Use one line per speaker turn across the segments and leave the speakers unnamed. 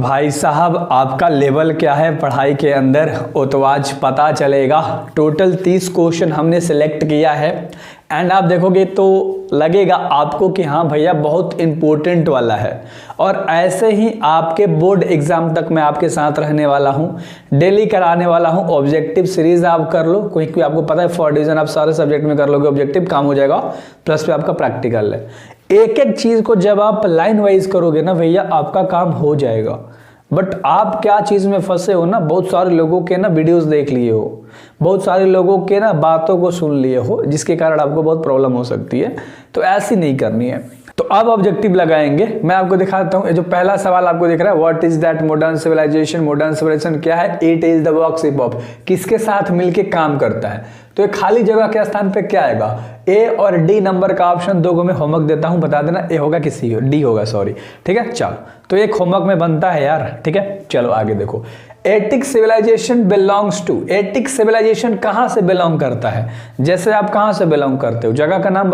भाई साहब आपका लेवल क्या है पढ़ाई के अंदर वो तो आज पता चलेगा। टोटल 30 क्वेश्चन हमने सिलेक्ट किया है एंड आप देखोगे तो लगेगा आपको कि हाँ भैया बहुत इम्पोर्टेंट वाला है। और ऐसे ही आपके बोर्ड एग्जाम तक मैं आपके साथ रहने वाला हूँ, डेली कराने वाला हूँ। ऑब्जेक्टिव सीरीज आप कर लो, क्योंकि आपको पता है 4 डिवीजन आप सारे सब्जेक्ट में कर लोगे, ऑब्जेक्टिव काम हो जाएगा, प्लस पे आपका प्रैक्टिकल है। एक एक चीज को जब आप लाइन वाइज करोगे ना भैया आपका काम हो जाएगा। बट आप क्या चीज में फंसे हो ना, बहुत सारे लोगों के ना वीडियोस देख लिए हो, बहुत सारे लोगों के ना बातों को सुन लिए हो, जिसके कारण आपको बहुत प्रॉब्लम हो सकती है। तो ऐसी नहीं करनी है। तो अब ऑब्जेक्टिव लगाएंगे, मैं आपको दिखाता हूँ। जो पहला सवाल आपको दिख रहा है, what is that modern civilisation. Modern civilisation क्या है? It is the work of, किसके साथ मिलके काम करता है। तो ये खाली जगह के स्थान पे क्या आएगा? ए और डी नंबर का ऑप्शन। दो को मैं होमवर्क देता हूं, बता देना ए होगा कि सी डी होगा, सॉरी। ठीक है, चलो तो एक होमवर्क में बनता है यार। ठीक है, चलो आगे देखो। Attic civilisation belongs to, attic civilisation कहां से बिलोंग करता है? जैसे आप कहां से बिलोंग करते हो, जगह का नाम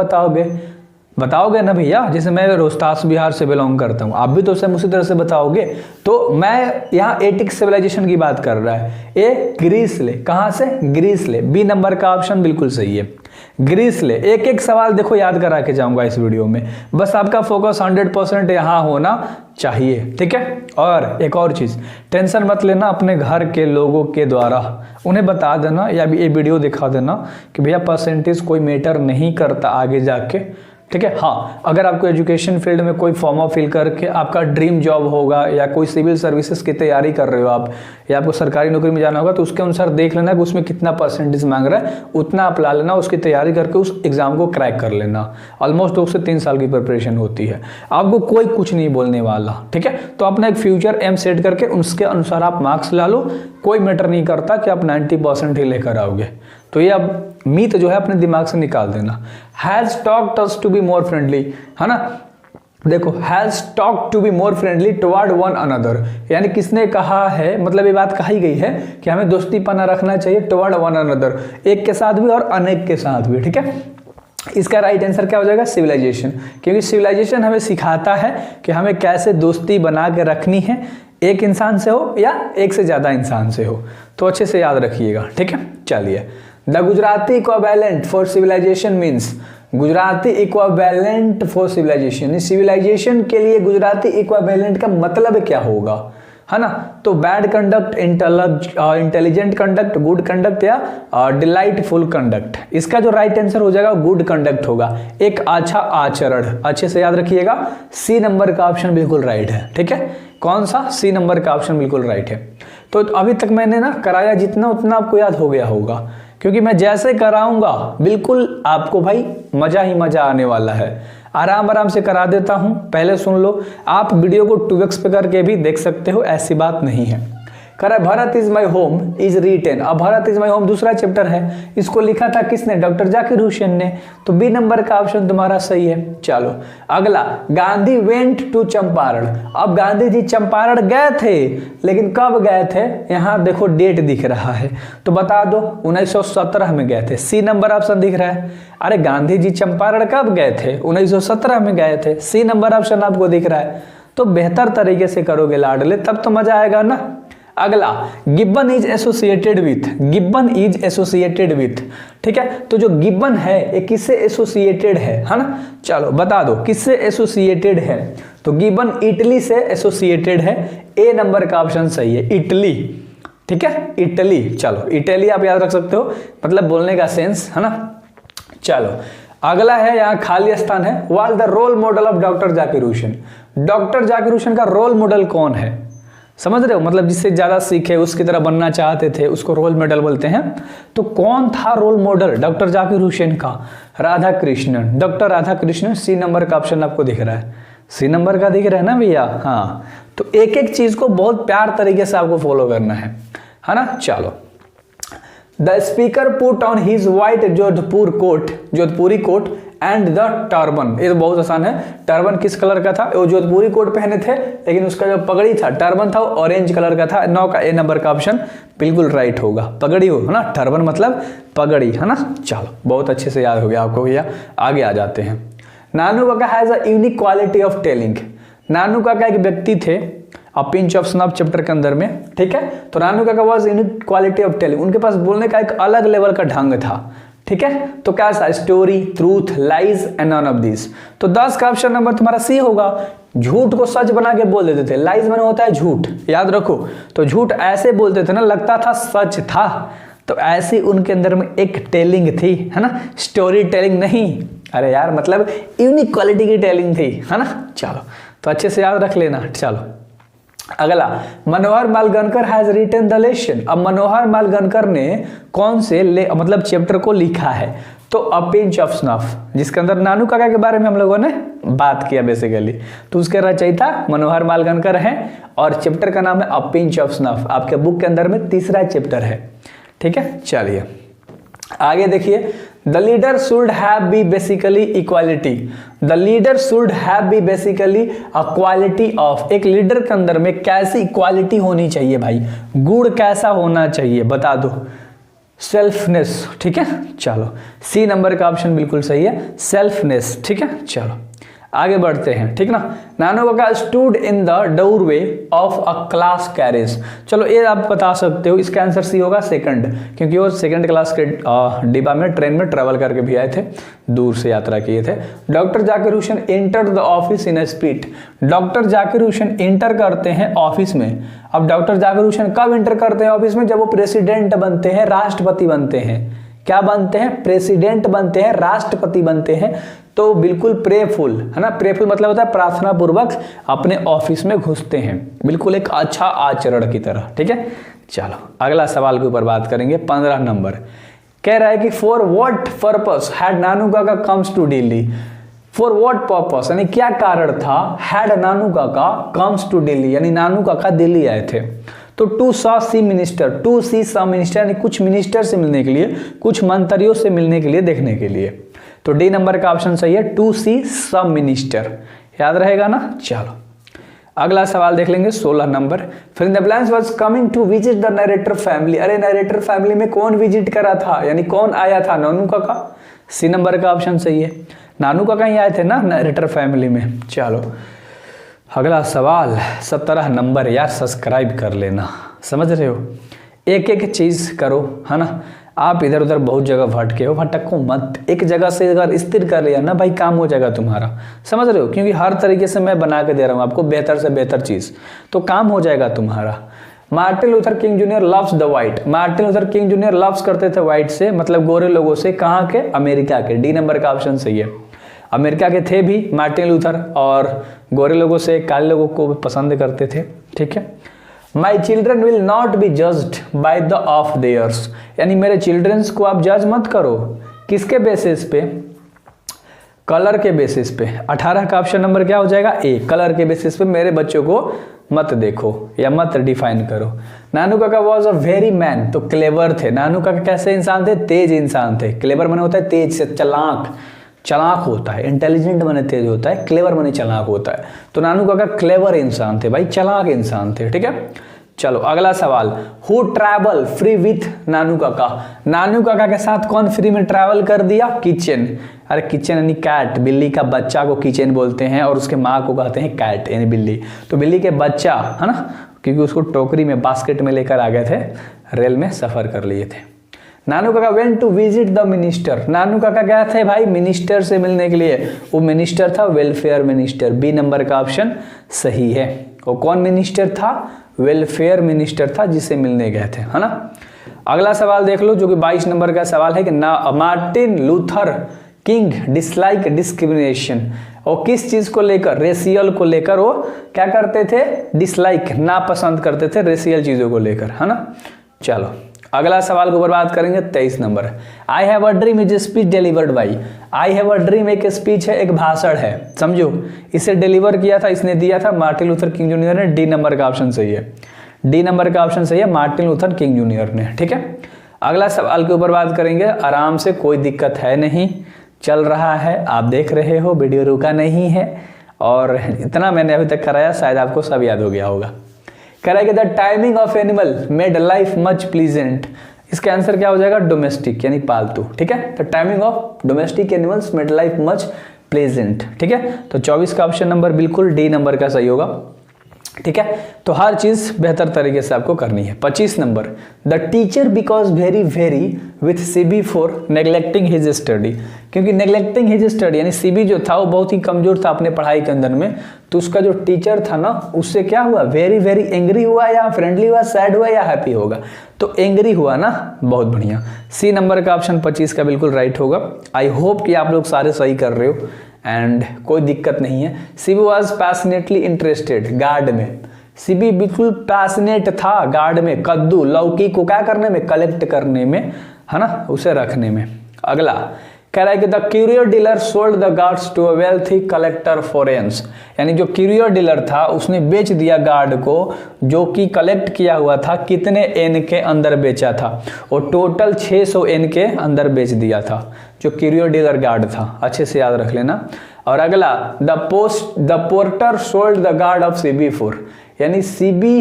बताओगे ना भैया। जैसे मैं रोहतास बिहार से बिलोंग करता हूँ, आप भी तो सेम उसी तरह से बताओगे। तो मैं यहाँ एटिक सिविलाइजेशन की बात कर रहा है। ए ग्रीस ले, कहाँ से? ग्रीस ले। बी नंबर का ऑप्शन बिल्कुल सही है, ग्रीस ले। एक एक सवाल देखो याद करा के जाऊंगा इस वीडियो में, बस आपका फोकस 100% यहाँ होना चाहिए। ठीक है, और एक और चीज, टेंशन मत लेना, अपने घर के लोगों के द्वारा उन्हें बता देना या भी ये वीडियो दिखा देना कि भैया परसेंटेज कोई मैटर नहीं करता आगे जाके। ठीक है, हाँ, अगर आपको एजुकेशन फील्ड में कोई फॉर्म फिल करके आपका ड्रीम जॉब होगा, या कोई सिविल सर्विसेज की तैयारी कर रहे हो आप, या आपको सरकारी नौकरी में जाना होगा, तो उसके अनुसार देख लेना कि उसमें कितना परसेंटेज मांग रहा है, उतना आप ला लेना, उसकी तैयारी करके उस एग्जाम को क्रैक कर लेना। ऑलमोस्ट 2 से 3 साल की प्रिपरेशन होती है, आपको कोई कुछ नहीं बोलने वाला। ठीक है, तो अपना एक फ्यूचर एम सेट करके उसके अनुसार आप मार्क्स ला लो, कोई मैटर नहीं करता कि आप 90% ही लेकर आओगे। तो ये अब मीथ जो है अपने दिमाग से निकाल देना। Has talked us to be more friendly, है ना। देखो, has talked to be more friendly toward one another, यानी किसने कहा है, मतलब ये बात कही गई है कि हमें दोस्तीपना रखना चाहिए टुवर्ड वन अनदर, एक के साथ भी और अनेक के साथ भी। ठीक है, इसका राइट आंसर क्या हो जाएगा? सिविलाइजेशन, क्योंकि सिविलाइजेशन हमें सिखाता है कि हमें कैसे दोस्ती बना के रखनी है, एक इंसान से हो या एक से ज्यादा इंसान से हो। तो अच्छे से याद रखिएगा। ठीक है, चलिए। The Gujarati equivalent for civilisation means, Gujarati equivalent for civilisation, civilisation के लिए गुजराती इक्विवेलेंट का मतलब क्या होगा, है ना। तो bad conduct, intelligent conduct, good conduct या डिलाइटफुल कंडक्ट। इसका जो राइट आंसर हो जाएगा गुड कंडक्ट होगा, एक अच्छा आचरण। अच्छे से याद रखिएगा, सी नंबर का ऑप्शन बिल्कुल राइट है। ठीक है, कौन सा? सी नंबर का ऑप्शन बिल्कुल राइट है। तो अभी तक मैंने ना कराया जितना, उतना आपको याद हो गया होगा, क्योंकि मैं जैसे कराऊंगा बिल्कुल आपको भाई मजा ही मजा आने वाला है। आराम आराम से करा देता हूं, पहले सुन लो। आप वीडियो को 2x पे करके भी देख सकते हो, ऐसी बात नहीं है। कह रहा है Bharat is my home is written. अब भारत इज माई होम दूसरा चैप्टर है, इसको लिखा था किसने? डॉक्टर जाकिर हुसैन ने। तो बी नंबर का ऑप्शन तुम्हारा सही है। चलो अगला, गांधी वेंट टू चंपारण। अब गांधी जी चंपारण गए थे, लेकिन कब गए थे? यहाँ देखो डेट दिख रहा है, तो बता दो। 1917 में गए थे, सी नंबर ऑप्शन दिख रहा है। अरे गांधी जी चंपारण कब गए थे? 1917 में गए थे, सी नंबर ऑप्शन आपको दिख रहा है। तो बेहतर तरीके से करोगे लाडले, तब तो मजा आएगा ना। अगला, Gibbon is associated with, Gibbon is associated with. ठीक है, तो जो गिब्बन है ये किससे एसोसिएटेड है ना। चलो बता दो किससे एसोसिएटेड है। तो गिब्बन इटली से एसोसिएटेड है, ए नंबर का ऑप्शन सही है, इटली। ठीक है, इटली। चलो इटली आप याद रख सकते हो, मतलब बोलने का सेंस, है ना। चलो अगला है, यहाँ खाली स्थान है। Was the role model of doctor Zakir Hussain. Doctor Zakir Hussain का रोल मॉडल कौन है? समझ रहे हो, मतलब जिससे ज्यादा सीखे, उसकी तरह बनना चाहते थे, उसको रोल मॉडल बोलते हैं। तो कौन था role model doctor Zakir Hussain का? Radha Krishnan, doctor Radha Krishnan. C number का ऑप्शन आपको दिख रहा है, सी नंबर का दिख रहा है ना भैया। हाँ, तो एक एक चीज को बहुत प्यार तरीके से आपको फॉलो करना है ना। चलो, the speaker put on his white Jodhpur coat, Jodhpuri coat and the turban. ये तो बहुत आसान है। टर्बन किस कलर का था? वो जोधपुरी कोट पहने थे, लेकिन उसका जो पगड़ी था, टर्बन था, वो ऑरेंज कलर का था। 9 का ए नंबर का ऑप्शन बिल्कुल राइट होगा। पगड़ी हो, है ना, टर्बन मतलब पगड़ी, है ना। चलो बहुत अच्छे से याद हो गया आपको भैया। आगे आ जाते हैं। Nanu Kaka has a unique quality of telling. Nanu Kaka एक व्यक्ति थे a pinch of snuff chapter के अंदर में, ठीक है। तो Nanu Kaka was unique quality of telling, उनके पास बोलने का एक अलग लेवल का ढंग था, ठीक है। तो क्या सा story, truth, lies and none of this. तो 10 का ऑप्शन नंबर तुम्हारा सी होगा। झूठ को सच बना के बोल देते थे, लाइज माने होता है झूठ, याद रखो। तो झूठ ऐसे बोलते थे ना, लगता था सच था। तो ऐसी उनके अंदर में एक टेलिंग थी, है ना, स्टोरी टेलिंग नहीं, अरे यार मतलब यूनिक क्वालिटी की टेलिंग थी, है ना। चलो तो अच्छे से याद रख लेना। चलो अगला, मनोहर मालगणकर हैज रिटन द लेसन। अब मनोहर मालगणकर ने कौन से मतलब चैप्टर को लिखा है? तो अ पिंच ऑफ स्नफ, जिसके अंदर नानू काका के बारे में हम लोगों ने बात किया बेसिकली। तो उसके रचयिता मनोहर मालगणकर हैं और चैप्टर का नाम है अ पिंच ऑफ स्नफ। आपके बुक के अंदर में तीसरा चैप्टर है, ठीक है। चलिए आगे देखिए, the leader should have be basically equality. The leader should have be basically a quality of, एक लीडर के अंदर में कैसी क्वालिटी होनी चाहिए भाई, गुण कैसा होना चाहिए बता दो? सेल्फनेस, ठीक है। चलो सी नंबर का ऑप्शन बिल्कुल सही है, सेल्फनेस, ठीक है। चलो आगे बढ़ते हैं, ठीक ना। नानू काका stood in the doorway of a class carriage. चलो ये आप बता सकते हो, इसका आंसर सी होगा सेकंड, क्योंकि वो सेकंड क्लास के डिब्बा में ट्रेन में ट्रेवल करके भी आए थे, दूर से यात्रा किए थे। Doctor Zakir Hussain enter the office in a speed. Doctor Zakir Hussain enter करते हैं ऑफिस में। अब डॉक्टर जाकिर हुसैन कब एंटर करते हैं ऑफिस में? जब वो प्रेसिडेंट बनते हैं, राष्ट्रपति बनते हैं। क्या बनते हैं? प्रेसिडेंट बनते हैं, राष्ट्रपति बनते हैं। तो बिल्कुल प्रेफुल, है ना, प्रेफुल मतलब होता है प्रार्थना पूर्वक अपने ऑफिस में घुसते हैं, बिल्कुल एक अच्छा आचरण की तरह, ठीक है। चलो अगला सवाल के ऊपर बात करेंगे, 15 नंबर कह रहा है कि for what purpose had Nanu Kaka comes to Delhi. For what purpose यानी क्या कारण था, had Nanu Kaka comes to Delhi, यानी नानू काका दिल्ली आए थे। तो to see minister, to see some minister यानी कुछ मिनिस्टर से मिलने के लिए, कुछ मंत्रियों से मिलने के लिए, देखने के लिए। तो डी नंबर का ऑप्शन सही है, टू सी सम मिनिस्टर, याद रहेगा ना। चलो अगला सवाल देख लेंगे, 16 नंबर। फिर the blanks was coming to visit the narrator family. अरे नरेटर फैमिली में कौन विजिट करा था, यानी कौन आया था? नानू काका। सी नंबर का ऑप्शन सही है, नानू काका ही आए थे ना नरेटर फैमिली में। चलो अगला सवाल 17 नंबर। यार सब्सक्राइब कर लेना, समझ रहे हो, एक एक चीज करो, है ना। आप इधर उधर बहुत जगह भटके हो, भटको मत, एक जगह से अगर स्थिर कर लिया ना भाई, काम हो जाएगा तुम्हारा, समझ रहे हो। क्योंकि हर तरीके से मैं बना के दे रहा हूँ आपको बेहतर से बेहतर चीज, तो काम हो जाएगा तुम्हारा। Martin Luther king junior loves the white. Martin Luther king junior loves करते थे वाइट से, मतलब गोरे लोगों से। कहाँ के? अमेरिका के। डी नंबर का ऑप्शन सही है, अमेरिका के थे भी मार्टिन लूथर, और गोरे लोगों से काले लोगों को पसंद करते थे, ठीक है। My children will not be judged by the of theirs, यानी मेरे चिल्ड्रंस को आप जज मत करो, किसके बेसिस पे? कलर के बेसिस पे। 18 का ऑप्शन नंबर क्या हो जाएगा? ए, कलर के बेसिस पे मेरे बच्चों को मत देखो या मत डिफाइन करो। नानू काका वॉज अ वेरी मैन, तो क्लेवर थे। नानू काका कैसे इंसान थे? तेज इंसान थे। क्लेवर माने होता है तेज से, चालाक, चालाक होता है। इंटेलिजेंट माने तेज होता है, क्लेवर माने चालाक होता है। तो नानू काका क्लेवर इंसान थे भाई, चालाक इंसान थे, ठीक है। चलो अगला सवाल, हु ट्रैवल फ्री विथ नानू काका। नानू काका के साथ कौन फ्री में ट्रैवल कर दिया? किचन। अरे किचन यानी कैट, बिल्ली का बच्चा को किचन बोलते हैं, और उसके माँ को कहते हैं कैट यानी बिल्ली। तो बिल्ली के बच्चा, है ना, क्योंकि उसको टोकरी में बास्केट में लेकर आ गए थे, रेल में सफर कर लिए थे। Nanu Kaka went to visit the minister. Nanu Kaka गए थे भाई मिनिस्टर से मिलने के लिए, वो मिनिस्टर था वेलफेयर मिनिस्टर। बी नंबर का ऑप्शन सही है। वो कौन मिनिस्टर था? वेलफेयर मिनिस्टर था, जिसे मिलने गए थे, है ना। अगला सवाल देख लो, जो कि 22 नंबर का सवाल है कि Martin Luther king dislike discrimination. और किस चीज को लेकर? रेशियल को लेकर वो क्या करते थे? डिसलाइक, नापसंद करते थे रेशियल चीजों को लेकर, है ना। चलो अगला सवाल के ऊपर बात करेंगे, 23 number. I have a dream is speech delivered by. I have a dream एक स्पीच है, एक भाषण है, समझो। इसे डिलीवर किया था, इसने दिया था मार्टिन लूथर किंग जूनियर ने। डी नंबर का ऑप्शन सही है, डी नंबर का ऑप्शन सही है, मार्टिन लूथर किंग जूनियर ने, ठीक है। अगला सवाल के ऊपर बात करेंगे, आराम से, कोई दिक्कत है नहीं, चल रहा है, आप देख रहे हो, वीडियो रुका नहीं है, और इतना मैंने अभी तक कराया, शायद आपको सब याद हो गया होगा। करेंगे the timing of animal made life much pleasant. इसका आंसर क्या हो जाएगा? डोमेस्टिक यानी पालतू, ठीक है। The timing of domestic animals made life much pleasant, ठीक है। तो 24 का ऑप्शन नंबर बिल्कुल डी नंबर का सही होगा। ठीक है, तो हर चीज बेहतर तरीके से आपको करनी है। 25 number, the teacher because very very with CB for neglecting his study, क्योंकि नेग्लेक्टिंग हिज स्टडी यानी सीबी जो था वो बहुत ही कमजोर था अपने पढ़ाई के अंदर में, तो उसका जो टीचर था ना उससे क्या हुआ, वेरी वेरी एंग्री हुआ या फ्रेंडली हुआ, सैड हुआ या हैप्पी होगा, तो एंग्री हुआ ना, बहुत बढ़िया। सी नंबर का ऑप्शन 25 का बिल्कुल राइट होगा। आई होप कि आप लोग सारे सही कर रहे हो एंड कोई दिक्कत नहीं है। CB was passionately interested guard में, सीबी बिल्कुल पैशनेट था गार्ड में, कद्दू लौकी को क्या करने में, कलेक्ट करने में, है ना, उसे रखने में। अगला कह रहा है कि the curio dealer sold the gourds to a wealthy collector florins, यानी जो क्यूरियर डीलर था उसने बेच दिया गार्ड को जो कि कलेक्ट किया हुआ था, कितने एन के अंदर बेचा था, और टोटल 600 एन के अंदर बेच दिया था जो क्यूरियर डीलर गार्ड था, अच्छे से याद रख लेना। और अगला the porter sold the guard of CB four, यानी सीबी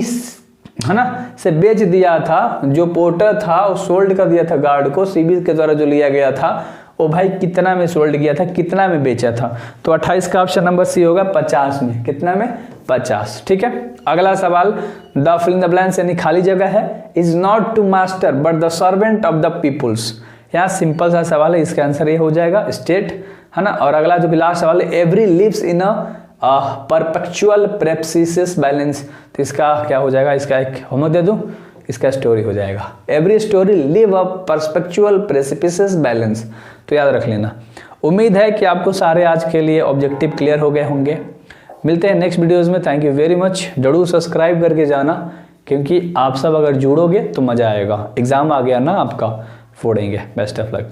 है ना से बेच दिया था, जो पोर्टर था वो सोल्ड कर दिया था गार्ड को, सीबी के द्वारा जो लिया गया था वो भाई कितना में सोल्ड किया था, कितना में बेचा था, तो 28 का ऑप्शन नंबर सी होगा 50 में, कितना में 50। ठीक है, अगला सवाल, the fill in the blanks यानी खाली जगह है, is not to master but the servant of the peoples, यहाँ सिंपल सा सवाल है, इसका आंसर ये हो जाएगा स्टेट, है ना। और अगला जो लास्ट सवाल है, every lives in a perpetual precipitous balance, तो इसका क्या हो जाएगा, इसका एक होमवर्क दे दूं, इसका स्टोरी हो जाएगा, every story live a perpetual precipitous balance, तो याद रख लेना। उम्मीद है कि आपको सारे आज के लिए ऑब्जेक्टिव क्लियर हो गए होंगे। मिलते हैं नेक्स्ट वीडियोस में, थैंक यू वेरी मच। जरूर सब्सक्राइब करके जाना, क्योंकि आप सब अगर जुड़ोगे तो मज़ा आएगा। एग्जाम आ गया ना आपका, फोड़ेंगे। Best of luck.